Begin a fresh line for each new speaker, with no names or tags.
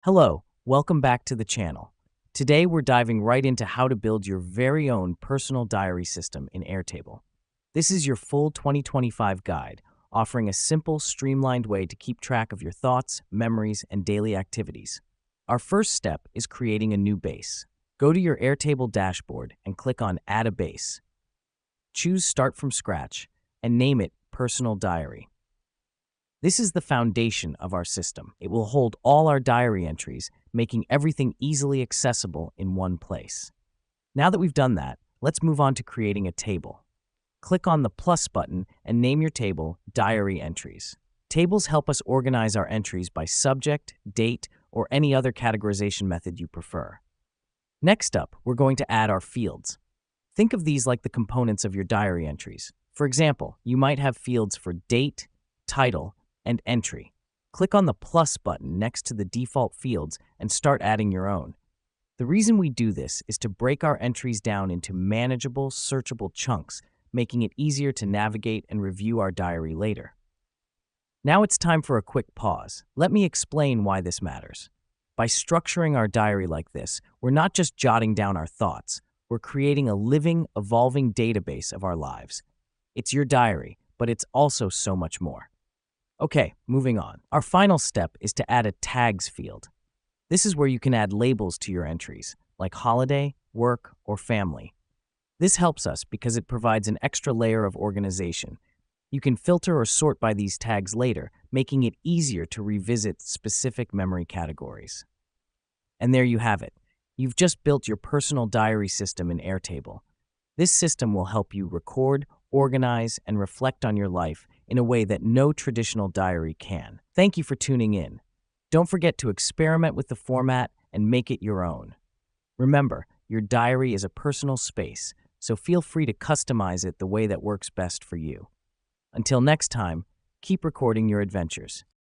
Hello, welcome back to the channel. Today we're diving right into how to build your very own personal diary system in Airtable. This is your full 2025 guide, offering a simple, streamlined way to keep track of your thoughts, memories, and daily activities. Our first step is creating a new base. Go to your Airtable dashboard and click on Add a Base. Choose Start from Scratch and name it Personal Diary. This is the foundation of our system. It will hold all our diary entries, making everything easily accessible in one place. Now that we've done that, let's move on to creating a table. Click on the plus button and name your table Diary Entries. Tables help us organize our entries by subject, date, or any other categorization method you prefer. Next up, we're going to add our fields. Think of these like the components of your diary entries. For example, you might have fields for date, title, and entry. Click on the plus button next to the default fields and start adding your own. The reason we do this is to break our entries down into manageable, searchable chunks, making it easier to navigate and review our diary later. Now it's time for a quick pause. Let me explain why this matters. By structuring our diary like this, we're not just jotting down our thoughts, we're creating a living, evolving database of our lives. It's your diary, but it's also so much more. Okay, moving on. Our final step is to add a tags field. This is where you can add labels to your entries, like holiday, work, or family. This helps us because it provides an extra layer of organization. You can filter or sort by these tags later, making it easier to revisit specific memory categories. And there you have it. You've just built your personal diary system in Airtable. This system will help you record, organize, and reflect on your life in a way that no traditional diary can. Thank you for tuning in. Don't forget to experiment with the format and make it your own. Remember, your diary is a personal space, so feel free to customize it the way that works best for you. Until next time, keep recording your adventures.